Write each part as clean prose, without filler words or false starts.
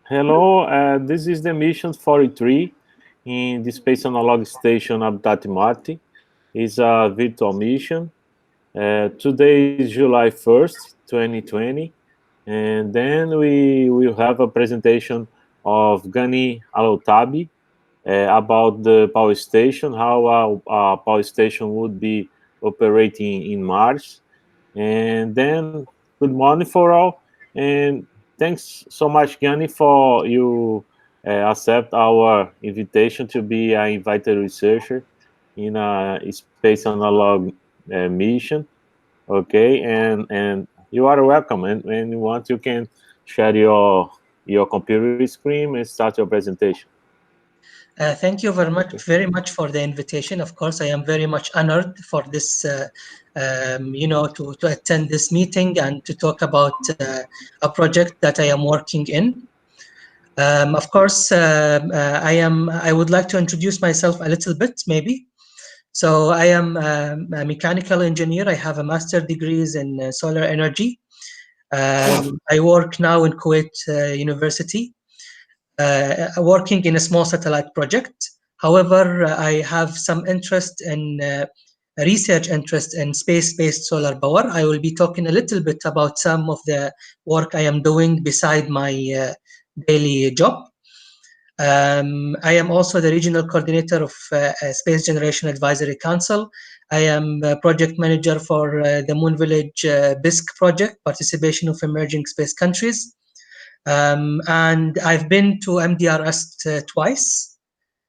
Hello, this is the mission 43 in the Space Analog Station Habitat Marte. It's a virtual mission. Today is July 1st, 2020, and then we will have a presentation of Ghani Alotabi about the power station, how a power station would be operating in Mars. And then, good morning for all, and thanks so much, Ghani, for you accept our invitation to be an invited researcher in a space analog mission. Okay, and you are welcome. And when you want, you can share your computer screen and start your presentation. Thank you very much for the invitation. Of course, I am very much honored for this, to attend this meeting and to talk about a project that I am working in. Of course, I would like to introduce myself a little bit, maybe. So I am a mechanical engineer. I have a master's degrees in solar energy. I work now in Kuwait University. Working in a small satellite project. However, I have some interest in research interest in space-based solar power. I will be talking a little bit about some of the work I am doing beside my daily job. I am also the regional coordinator of Space Generation Advisory Council. I am project manager for the Moon Village BISC project, Participation of Emerging Space Countries. And I've been to MDRS twice.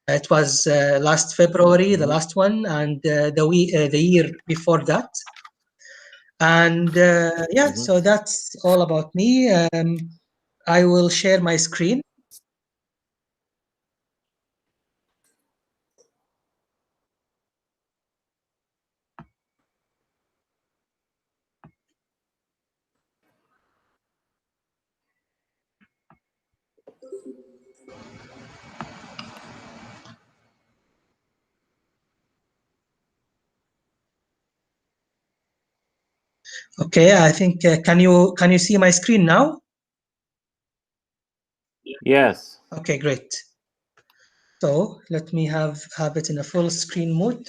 It was last February, the last one, and the year before that. And so that's all about me. I will share my screen. Okay, I think can you see my screen now? Yes. Okay, great. So let me have it in a full screen mode.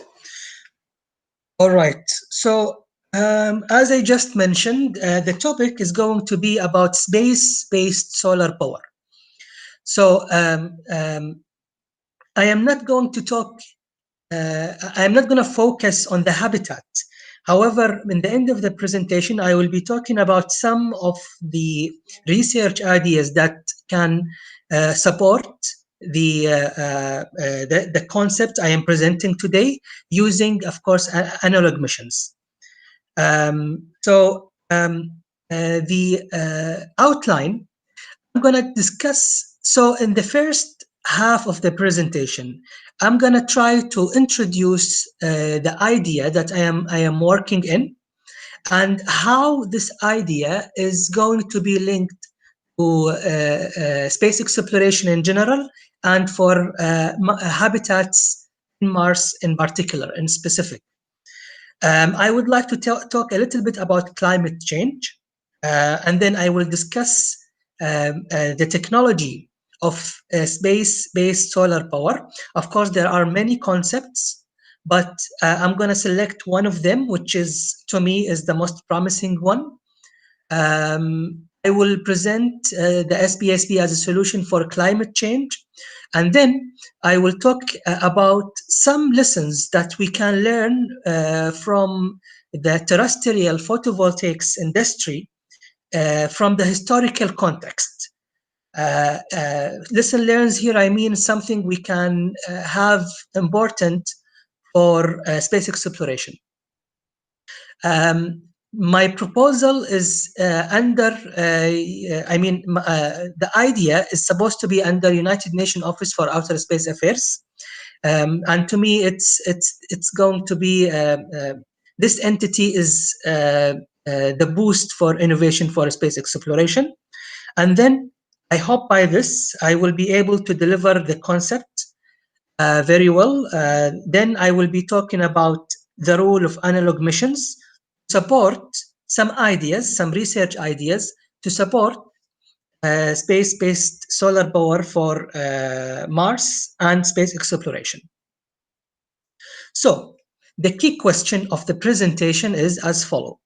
All right. So as I just mentioned, the topic is going to be about space-based solar power. So I am not going to talk. I am not going to focus on the habitat. However, in the end of the presentation, I will be talking about some of the research ideas that can support the concept I am presenting today using, of course, analog missions. The outline I'm going to discuss. So in the first half of the presentation, I'm going to try to introduce the idea that I am working in and how this idea is going to be linked to space exploration in general and for habitats in Mars in particular, in specific. I would like to talk a little bit about climate change, and then I will discuss the technology of space-based solar power. Of course, there are many concepts, but I'm going to select one of them, which is, to me, is the most promising one. I will present the SBSP as a solution for climate change, and then I will talk about some lessons that we can learn from the terrestrial photovoltaics industry from the historical context. Lesson learned here, I mean something we can have important for space exploration. My proposal is the idea is supposed to be under United Nations Office for Outer Space Affairs. And to me, it's going to be, this entity is the boost for innovation for space exploration. And then I hope by this, I will be able to deliver the concept very well. Then I will be talking about the role of analog missions, support some ideas, some research ideas to support space-based solar power for Mars and space exploration. So the key question of the presentation is as follows.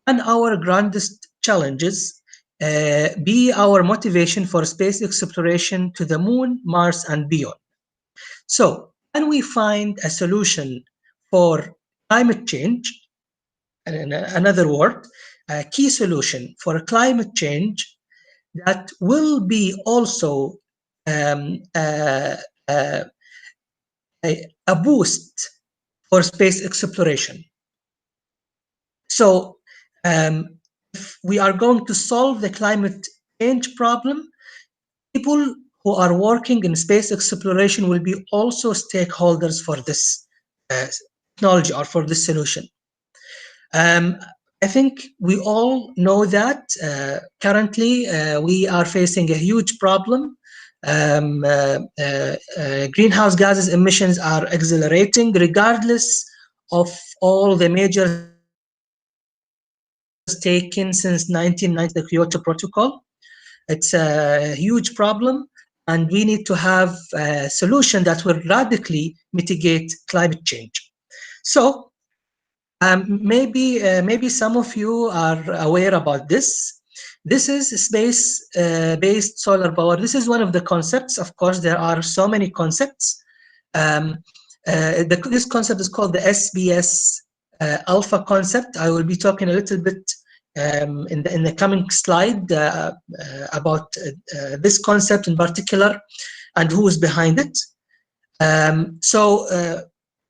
Can our grandest challenges be our motivation for space exploration to the Moon, Mars, and beyond? So can we find a solution for climate change? In another word, a key solution for climate change that will be also a boost for space exploration. So if we are going to solve the climate change problem, people who are working in space exploration will be also stakeholders for this technology or for this solution. I think we all know that currently we are facing a huge problem. Greenhouse gases emissions are accelerating regardless of all the measures taken since 1990, the Kyoto Protocol. It's a huge problem, and we need to have a solution that will radically mitigate climate change. So maybe some of you are aware about this. This is space-based solar power. This is one of the concepts. Of course, there are so many concepts. This concept is called the SBS alpha concept. I will be talking a little bit in the coming slide about this concept in particular and who is behind it. In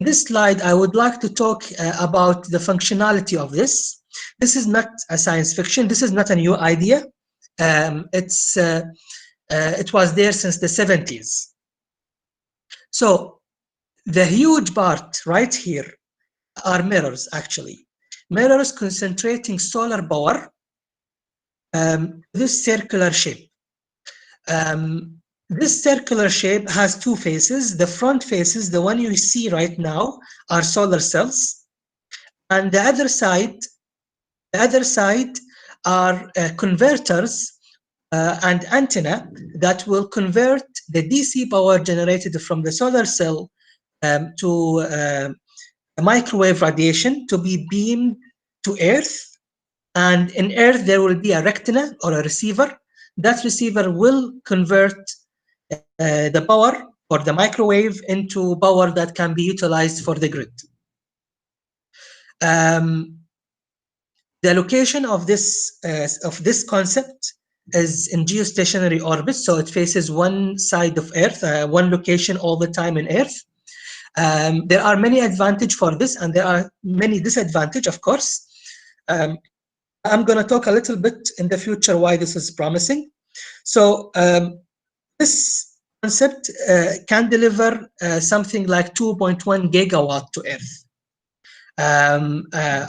this slide, I would like to talk about the functionality of this. This is not a science fiction. This is not a new idea. It was there since the 70s. So the huge part right here are mirrors, actually. Mirrors concentrating solar power, this circular shape. This circular shape has two faces. The front faces, the one you see right now, are solar cells. And the other side are converters and antenna that will convert the DC power generated from the solar cell to microwave radiation to be beamed to Earth. And in Earth, there will be a rectina or a receiver. That receiver will convert the power or the microwave into power that can be utilized for the grid. The location of this concept is in geostationary orbit, so it faces one side of Earth, one location all the time in Earth. There are many advantages for this, and there are many disadvantages, of course. I'm going to talk a little bit in the future why this is promising. So this concept can deliver something like 2.1 gigawatt to Earth.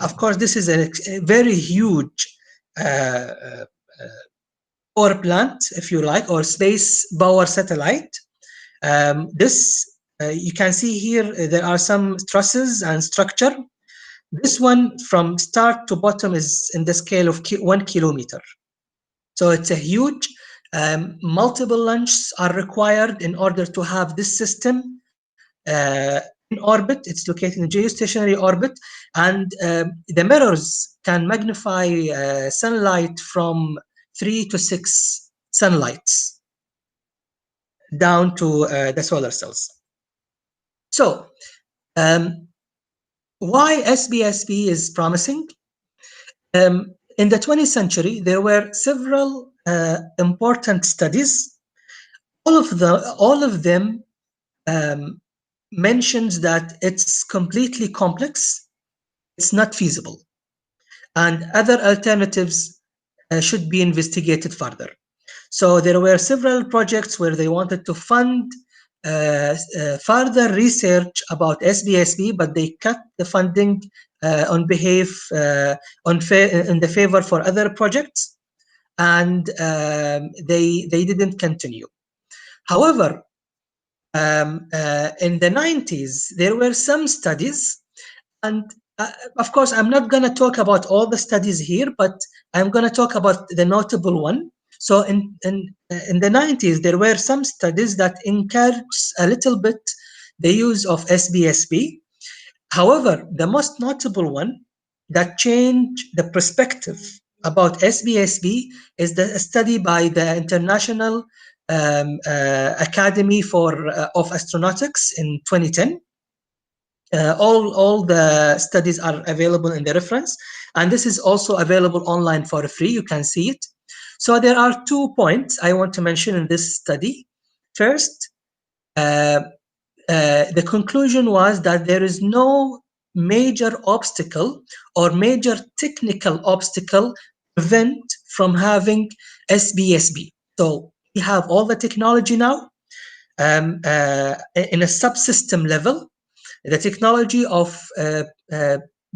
Of course, this is a very huge power plant, if you like, or space power satellite. You can see here, there are some trusses and structure. This one from start to bottom is in the scale of 1 kilometer. So it's a huge, multiple launches are required in order to have this system in orbit. It's located in geostationary orbit, and the mirrors can magnify sunlight from 3 to 6 sunlights down to the solar cells. So why SBSP is promising? In the 20th century, there were several important studies. All of them mentions that it's completely complex, it's not feasible, and other alternatives should be investigated further. So there were several projects where they wanted to fund further research about SBSP, but they cut the funding in the favor for other projects, and they didn't continue. However, in the 90s, there were some studies, and of course, I'm not going to talk about all the studies here, but I'm going to talk about the notable one. So in the 90s, there were some studies that encouraged a little bit the use of SBSB. However, the most notable one that changed the perspective about SBSB is the study by the International Academy of Astronautics in 2010. All the studies are available in the reference, and this is also available online for free. You can see it. So there are 2 points I want to mention in this study. First, the conclusion was that there is no major obstacle or major technical obstacle prevent from having SBSB. So we have all the technology now in a subsystem level. The technology of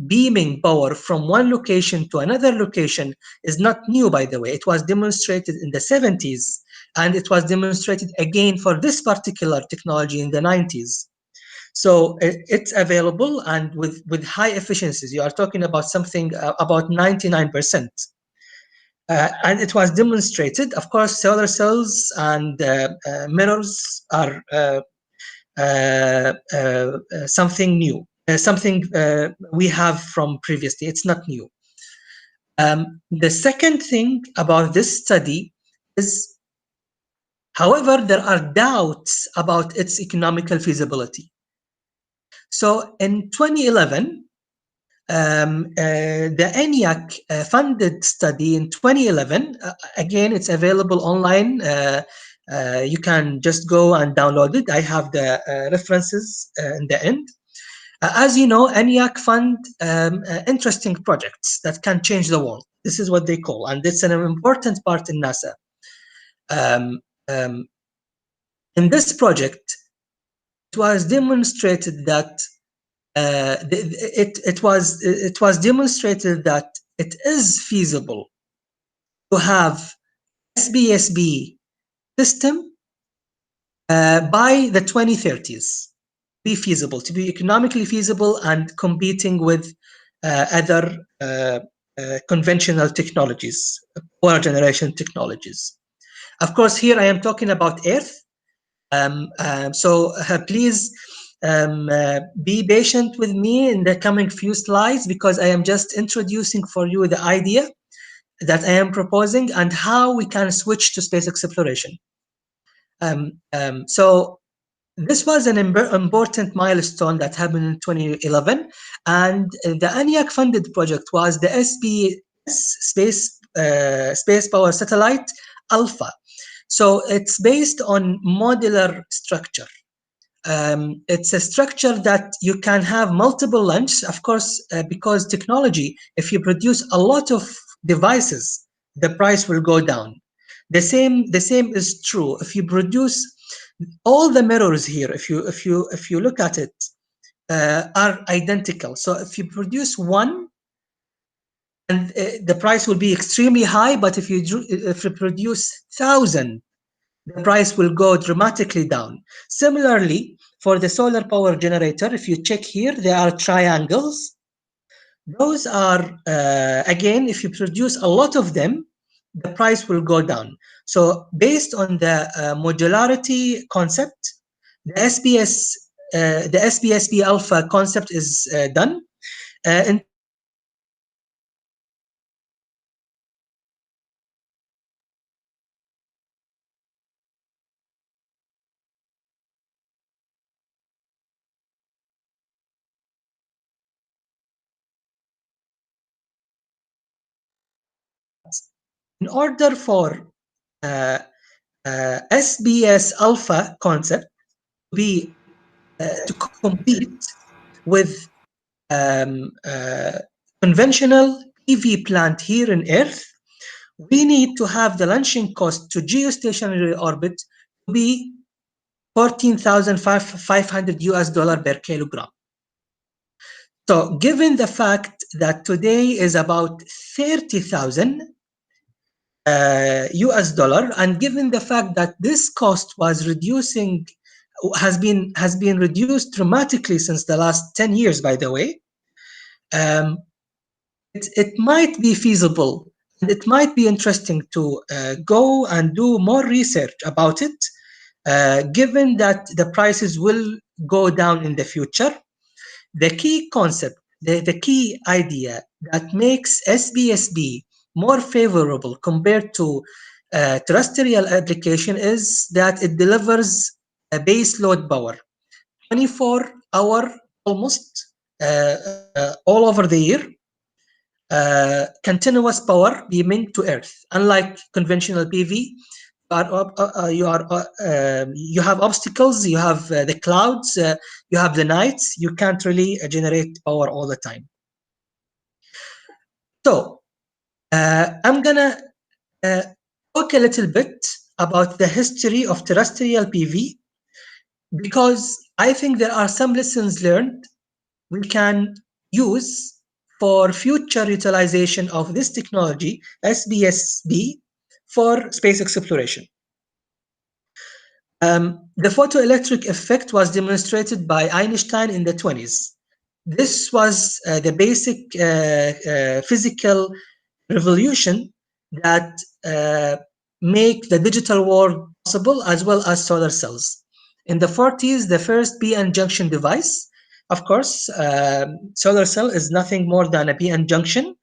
beaming power from one location to another location is not new, by the way. It was demonstrated in the 70s, and it was demonstrated again for this particular technology in the 90s. So it's available, and with high efficiencies. You are talking about something about 99%. And it was demonstrated. Of course, solar cells and mirrors are something new, something we have from previously. It's not new. The second thing about this study is, however, there are doubts about its economical feasibility. So in 2011, the ENIAC funded study in 2011, again, it's available online. You can just go and download it. I have the references in the end. As you know, ENIAC fund interesting projects that can change the world. This is what they call, and it's an important part in NASA. In this project, it was demonstrated that it was demonstrated that it is feasible to have SBSB system by the 2030s. Be feasible, to be economically feasible and competing with other conventional technologies, power generation technologies. Of course, here I am talking about Earth. So please be patient with me in the coming few slides, because I am just introducing for you the idea that I am proposing and how we can switch to space exploration. So this was an important milestone that happened in 2011, and the ENIAC funded project was the SBS Space Power Satellite Alpha. So it's based on modular structure. It's a structure that you can have multiple launches, of course, because technology, if you produce a lot of devices, the price will go down. The same is true if you produce all the mirrors here. If you look at it, are identical. So if you produce one, and the price will be extremely high, but if you produce 1,000, the price will go dramatically down. Similarly, for the solar power generator, if you check here, there are triangles. Those are, again, if you produce a lot of them, the price will go down. So based on the modularity concept, the SBSB alpha concept is done. In order for SBS alpha concept to be to compete with conventional PV plant here in Earth, we need to have the launching cost to geostationary orbit to be $14,500 per kilogram. So given the fact that today is about 30,000 US dollar, and given the fact that this cost was reducing, has been reduced dramatically since the last 10 years, by the way, it might be feasible And it might be interesting to go and do more research about it, given that the prices will go down in the future. The key concept, the key idea that makes SBSB more favorable compared to terrestrial application is that it delivers a base load power, 24-hour almost, all over the year, continuous power beaming to Earth. Unlike conventional PV, you have obstacles, you have the clouds, you have the nights. You can't really generate power all the time. So I'm gonna talk a little bit about the history of terrestrial PV, because I think there are some lessons learned we can use for future utilization of this technology, SBSB, for space exploration. The photoelectric effect was demonstrated by Einstein in the 20s. This was the basic physical revolution that make the digital world possible, as well as solar cells. In the 40s, the first p-n junction device. Of course, solar cell is nothing more than a p-n junction.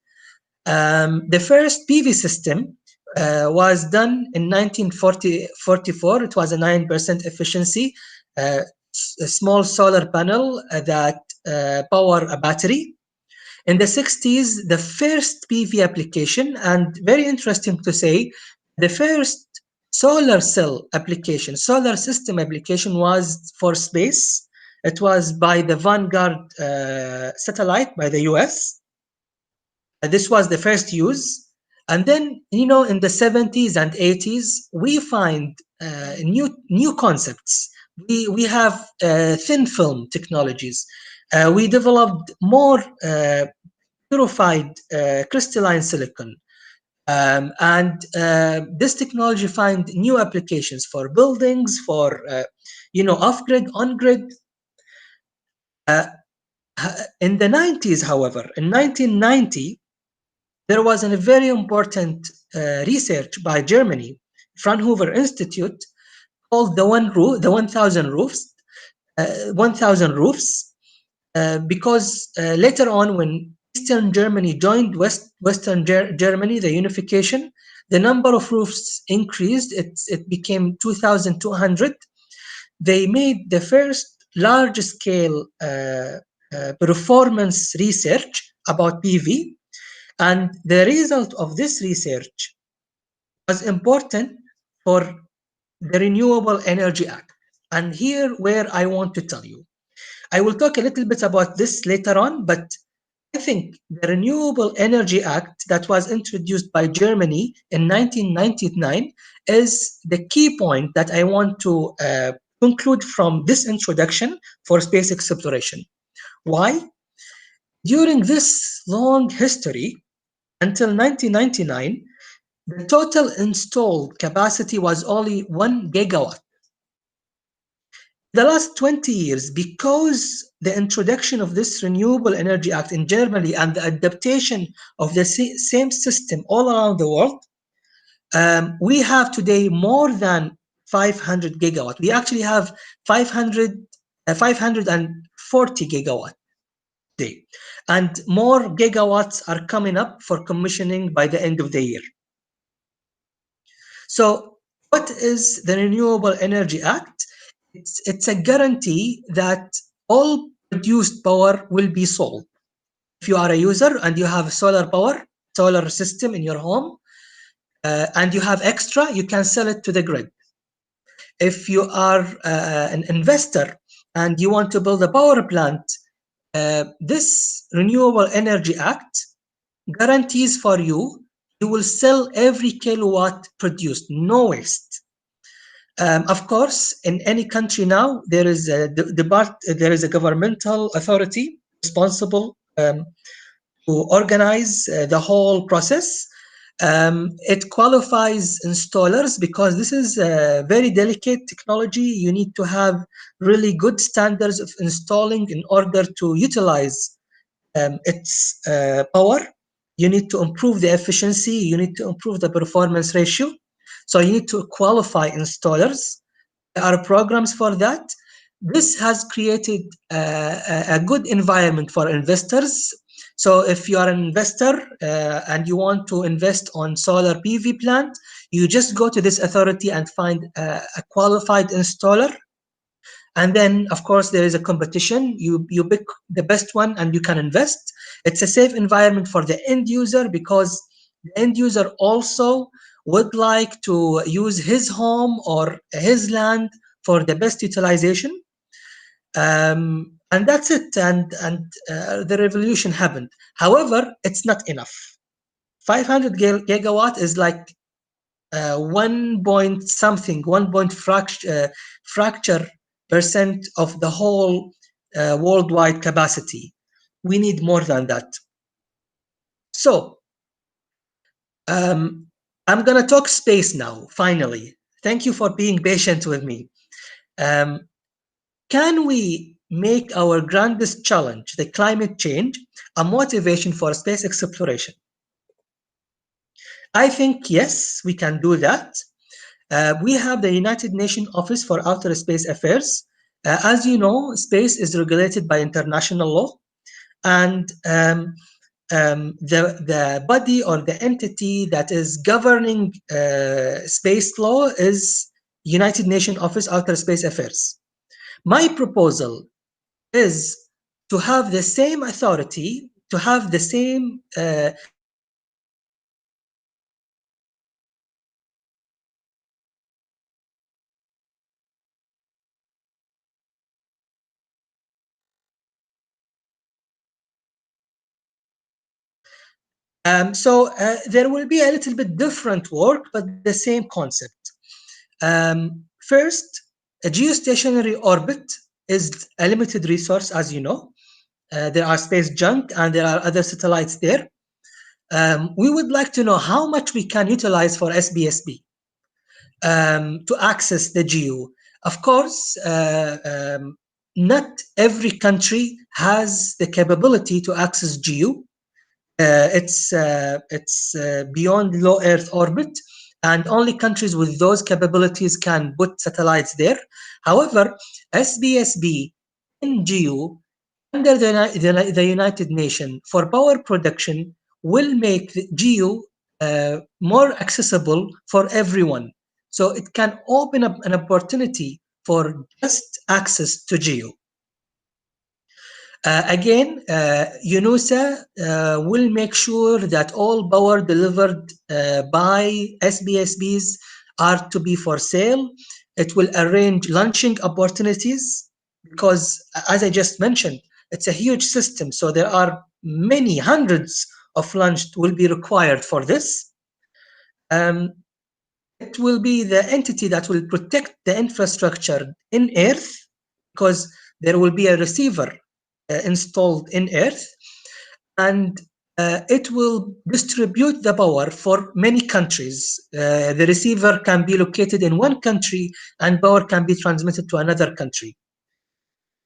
The first PV system was done in 1944. It was a 9% efficiency, a small solar panel that power a battery. In the 60s, the first PV application, and very interesting to say, the first solar cell application, solar system application, was for space. It was by the Vanguard satellite by the US. This was the first use. And then, in the 70s and 80s, we find new concepts. We have thin film technologies. We developed more purified crystalline silicon. And this technology find new applications for buildings, for off-grid, on-grid. In the 90s, however, in 1990, there was a very important research by Germany, Fraunhofer Institute, called the 1,000 roofs. 1,000 roofs, because later on, when Eastern Germany joined Western Germany, the unification, the number of roofs increased. It became 2,200. They made the first large-scale performance research about PV, and the result of this research was important for the Renewable Energy Act. And here where I want to tell you. I will talk a little bit about this later on, but I think the Renewable Energy Act that was introduced by Germany in 1999 is the key point that I want to conclude from this introduction for space exploration. Why? During this long history, until 1999, the total installed capacity was only 1 gigawatt. The last 20 years, because the introduction of this Renewable Energy Act in Germany and the adaptation of the same system all around the world, we have today more than 500 gigawatt. We actually have 540 gigawatt today, and more gigawatts are coming up for commissioning by the end of the year. So what is the Renewable Energy Act? It's a guarantee that all produced power will be sold. If you are a user and you have solar power, solar system in your home, and you have extra, you can sell it to the grid. If you are an investor and you want to build a power plant, this Renewable Energy Act guarantees for you, you will sell every kilowatt produced, no waste. Of course, in any country now, there is a governmental authority responsible to organize the whole process. It qualifies installers because this is a very delicate technology. You need to have really good standards of installing in order to utilize its power. you need to improve the efficiency, you need to improve the performance ratio. So you need to qualify installers. There are programs for that. This has created a good environment for investors. So if you are an investor and you want to invest on solar PV plant, you just go to this authority and find a qualified installer. And then, of course, there is a competition. You pick the best one and you can invest. It's a safe environment for the end user, because the end user also would like to use his home or his land for the best utilization. And that's it. And the revolution happened. However, it's not enough. 500 gigawatt is like 1 point something, 1 point fracture percent of the whole worldwide capacity. We need more than that. So I'm going to talk space now, finally. Thank you for being patient with me. Can we make our grandest challenge, the climate change, a motivation for space exploration? I think, yes, we can do that. We have the United Nations Office for Outer Space Affairs. As you know, space is regulated by international law, and the body or the entity that is governing space law is United Nations Office Outer Space Affairs. My proposal is to have the same authority, to have the same there will be a little bit different work, but the same concept. First, a geostationary orbit is a limited resource, as you know. There are space junk and there are other satellites there. We would like to know how much we can utilize for SBSB to access the GEO. Of course, not every country has the capability to access GEO. It's beyond low Earth orbit, and only countries with those capabilities can put satellites there. However, SBSB in GEO under the United Nations for power production will make the GEO more accessible for everyone. So it can open up an opportunity for just access to GEO. Again, UNOSA will make sure that all power delivered by SBSBs are to be for sale. It will arrange launching opportunities because, as I just mentioned, it's a huge system. So there are many hundreds of launch will be required for this. It will be the entity that will protect the infrastructure in Earth, because there will be a receiver installed in Earth, and it will distribute the power for many countries. The receiver can be located in one country and power can be transmitted to another country.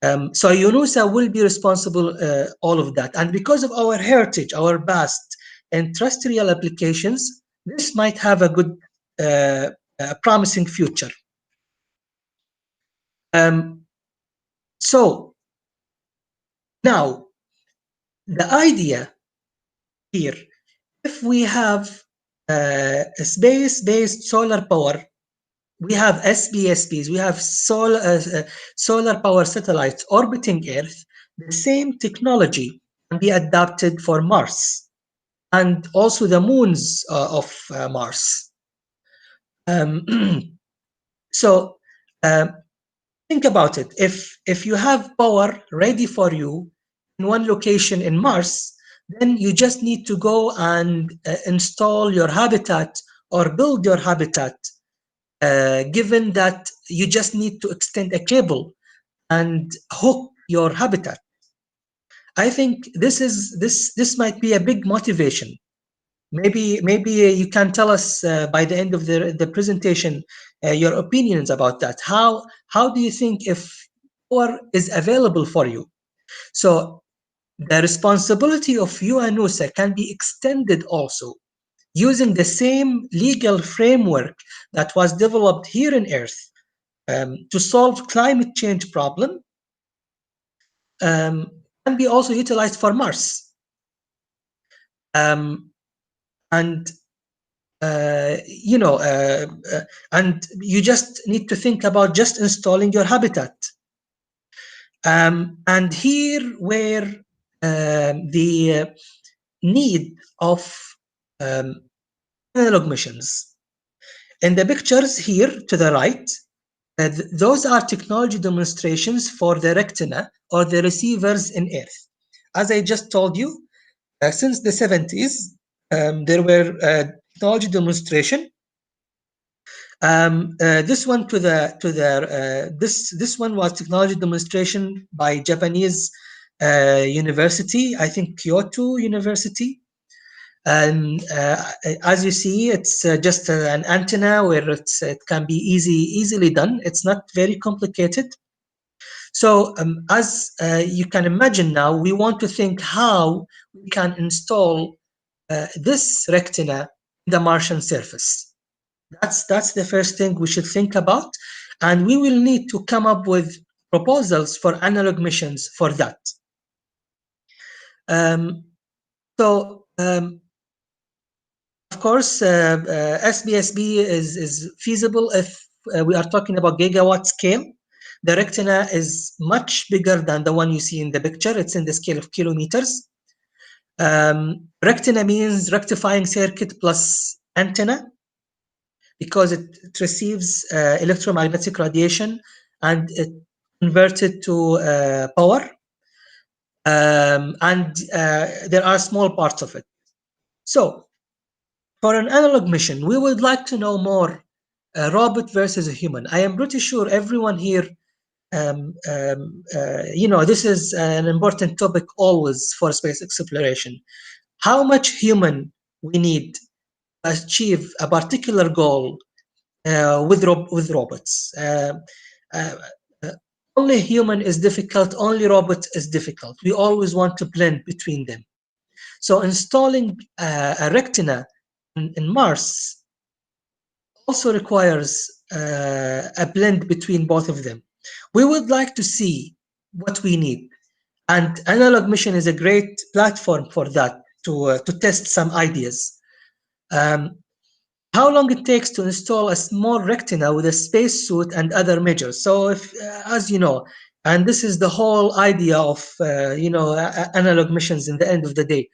So UNOSA will be responsible all of that. And because of our heritage, our past and terrestrial applications, this might have a good, promising future. So now, the idea here, if we have a space-based solar power, we have SBSPs, we have solar power satellites orbiting Earth, the same technology can be adapted for Mars and also the moons of Mars. So think about it. If you have power ready for you in one location in Mars, then you just need to go and install your habitat or build your habitat, given that you just need to extend a cable and hook your habitat. I think this might be a big motivation. Maybe you can tell us by the end of the presentation your opinions about that. How do you think if power is available for you? So the responsibility of UNOSA can be extended also using the same legal framework that was developed here on Earth to solve climate change problem, can be also utilized for Mars. And you know, and you just need to think about just installing your habitat. And here where the need of analog missions. In the pictures here to the right, those are technology demonstrations for the retina or the receivers in Earth. As I just told you, since the 70s, there were technology demonstration. This one this one was technology demonstration by Japanese university, I think Kyoto University. And as you see, it's just an antenna where it can be easily done. It's not very complicated. So as you can imagine now, we want to think how we can install this retina in the Martian surface. That's the first thing we should think about. And we will need to come up with proposals for analog missions for that. Of course, SBSB is feasible if we are talking about gigawatt scale. The retina is much bigger than the one you see in the picture. It's in the scale of kilometers. Retina means rectifying circuit plus antenna, because it receives electromagnetic radiation and it converts it to power. And there are small parts of it. So for an analog mission, we would like to know more a robot versus a human. I am pretty sure everyone here, you know, this is an important topic always for space exploration. How much human we need to achieve a particular goal with robots. Only human is difficult, only robot is difficult. We always want to blend between them. So installing a retina in Mars also requires a blend between both of them. We would like to see what we need, and analog mission is a great platform for that, to test some ideas. How long it takes to install a small retina with a spacesuit and other measures. So if, as you know, and this is the whole idea of you know, analog missions in the end of the day.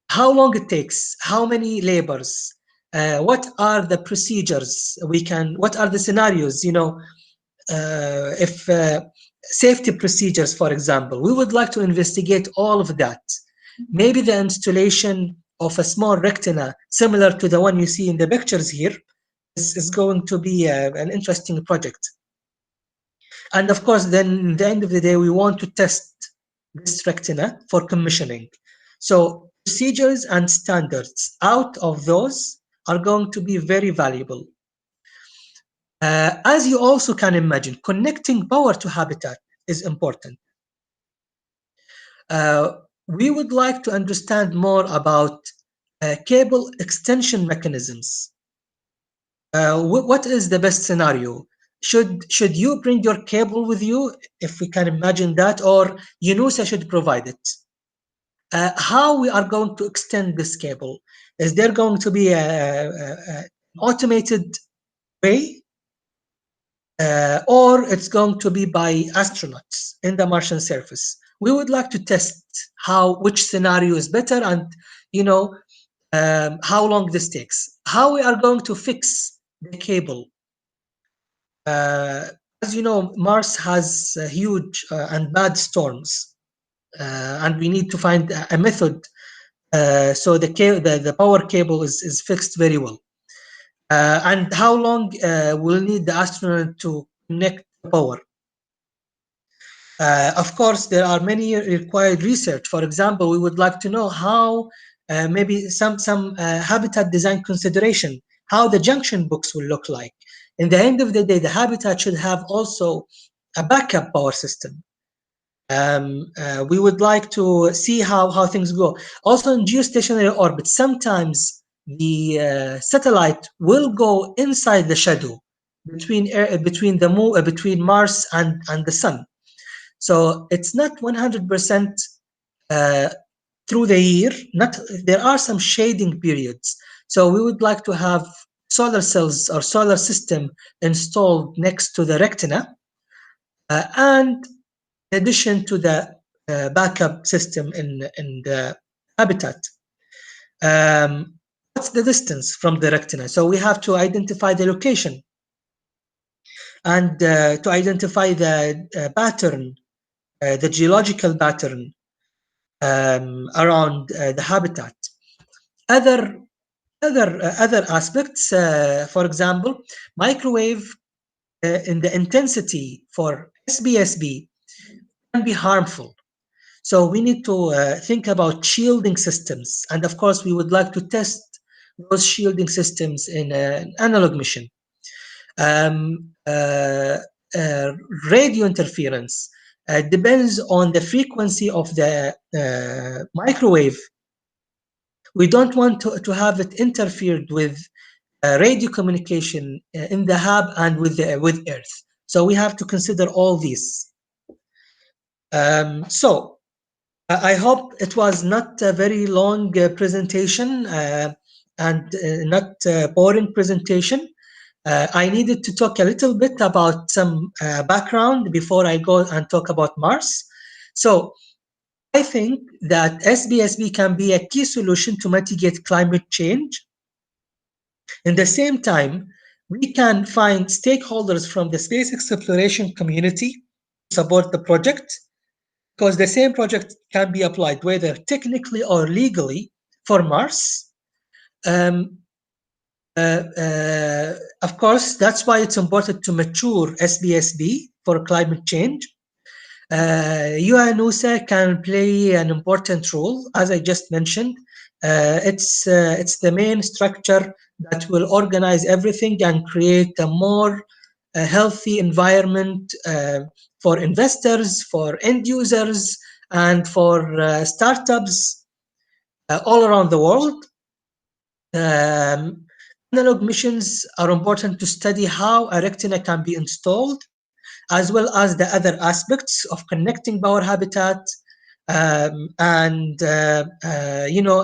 How long it takes, how many labors, what are the procedures we can, what are the scenarios, you know, if safety procedures, for example, we would like to investigate all of that. Maybe the installation of a small retina, similar to the one you see in the pictures here, is going to be an interesting project. And of course, then at the end of the day, we want to test this retina for commissioning. So procedures and standards out of those are going to be very valuable. As you also can imagine, connecting power to habitat is important. We would like to understand more about cable extension mechanisms. What is the best scenario? Should you bring your cable with you, if we can imagine that, or UNOSA should provide it? How we are going to extend this cable? Is there going to be an automated way, or it's going to be by astronauts in the Martian surface? We would like to test which scenario is better, and you know, how long this takes. How we are going to fix the cable. As you know, Mars has huge and bad storms, and we need to find a method so the power cable is fixed very well. And how long we'll need the astronaut to connect the power. Of course, there are many required research. For example, we would like to know how maybe some habitat design consideration, how the junction box will look like. In the end of the day, the habitat should have also a backup power system. We would like to see how things go. Also in geostationary orbit, sometimes the satellite will go inside the shadow between Mars and the Sun. So it's not 100% through the year. There are some shading periods. So we would like to have solar cells or solar system installed next to the retina, and in addition to the backup system in the habitat. What's the distance from the retina? So we have to identify the location and to identify the pattern, the geological pattern around the habitat. Other aspects, for example, microwave in the intensity for SBSB can be harmful. So we need to think about shielding systems. And of course, we would like to test those shielding systems in an analog mission. Radio interference depends on the frequency of the microwave. We don't want to have it interfered with radio communication in the hub and with Earth. So we have to consider all these. So I hope it was not a very long presentation and not a boring presentation. I needed to talk a little bit about some background before I go and talk about Mars. So I think that SBSB can be a key solution to mitigate climate change. In the same time, we can find stakeholders from the space exploration community to support the project, because the same project can be applied whether technically or legally for Mars. Of course, that's why it's important to mature SBSB for climate change. UNOSA can play an important role, as I just mentioned. It's the main structure that will organize everything and create a more healthy environment for investors, for end users, and for startups all around the world. Analog missions are important to study how a retina can be installed, as well as the other aspects of connecting power habitat and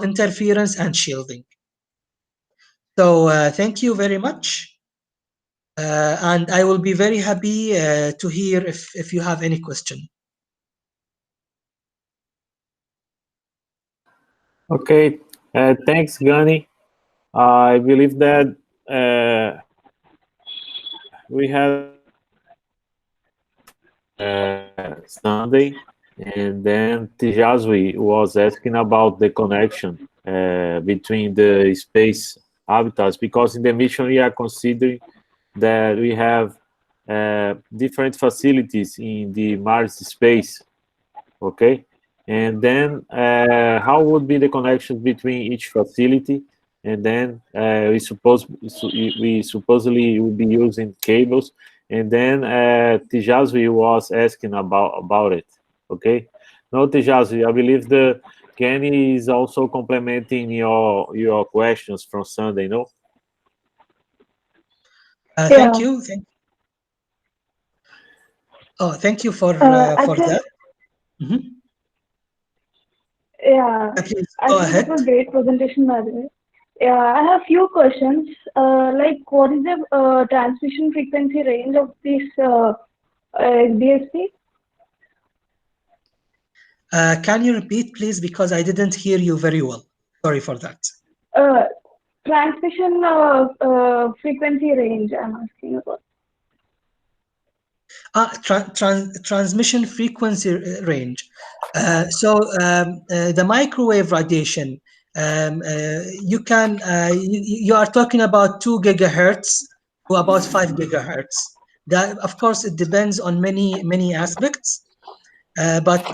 interference and shielding. So thank you very much. And I will be very happy to hear if you have any question. Okay, thanks, Ghani. I believe that we had Sunday, and then Tijazwi was asking about the connection between the space habitats, because in the mission we are considering that we have different facilities in the Mars space, okay? And then how would be the connection between each facility? And then we supposedly will be using cables. And then Tijazwi was asking about it, okay? No, Tijazwi, I believe the Ghani is also complementing your questions from Sunday, no? Thank you. Oh, thank you for that. Mm-hmm. Yeah, please I go think ahead. it was a great presentation, by the way. Yeah, I have few questions. Like, what is the transmission frequency range of this SBSP? Can you repeat, please, because I didn't hear you very well. Sorry for that. Transmission frequency range, I'm asking about. Transmission frequency range. The microwave radiation, you are talking about 2 gigahertz to about 5 gigahertz. That, of course, it depends on many aspects, but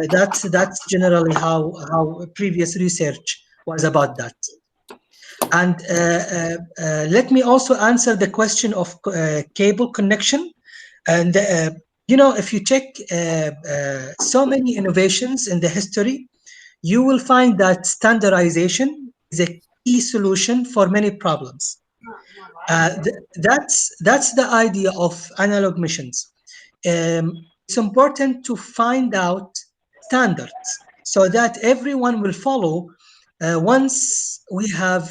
that's generally how previous research was about that. And let me also answer the question of cable connection. And you know, if you check so many innovations in the history, you will find that standardization is a key solution for many problems. That's the idea of analog missions. It's important to find out standards so that everyone will follow once we have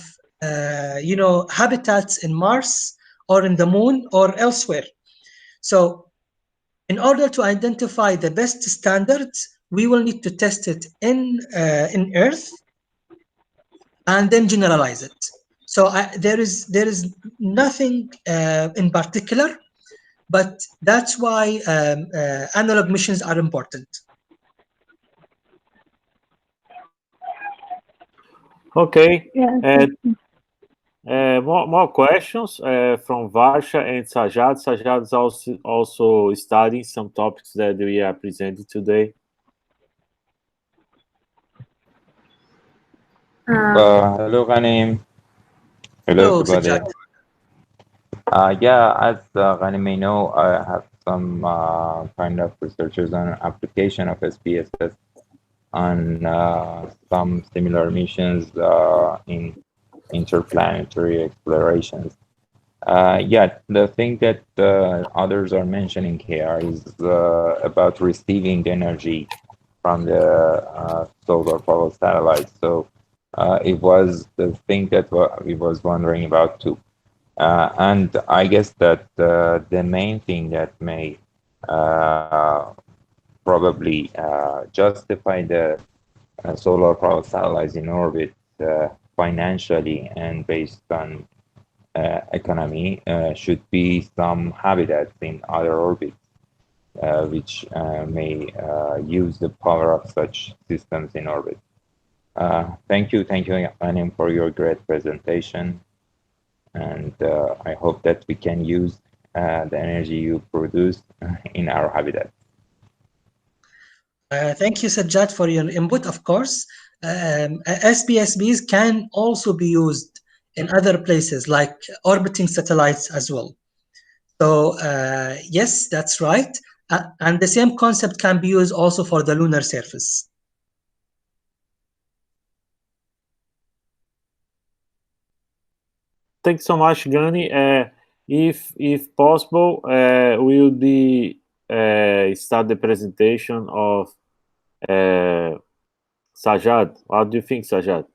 you know, habitats in Mars or in the moon or elsewhere. So in order to identify the best standards, we will need to test it in Earth and then generalize it. So there is nothing in particular, but that's why analog missions are important. Okay. Yeah. More questions from Varsha and Sajad. Sajad is also studying some topics that we are presenting today. Hello, Ghani. Hello, Hello, everybody. Sajjad. Yeah, as Ghani may know, I have some kind of researchers on application of SPSS on some similar missions in interplanetary explorations. Yeah, the thing that others are mentioning here is about receiving energy from the solar power satellites. So it was the thing that we was wondering about too. And I guess that the main thing that may probably justify the solar power satellites in orbit financially and based on economy should be some habitats in other orbits, which may use the power of such systems in orbit. Thank you, Anim, for your great presentation. And I hope that we can use the energy you produce in our habitat. Thank you, Sajjad, for your input. Of course, SPSBs can also be used in other places, like orbiting satellites as well. So yes, that's right. And the same concept can be used also for the lunar surface. Thanks so much, Ghani. If possible, we will be start the presentation of Sajad. What do you think, Sajad?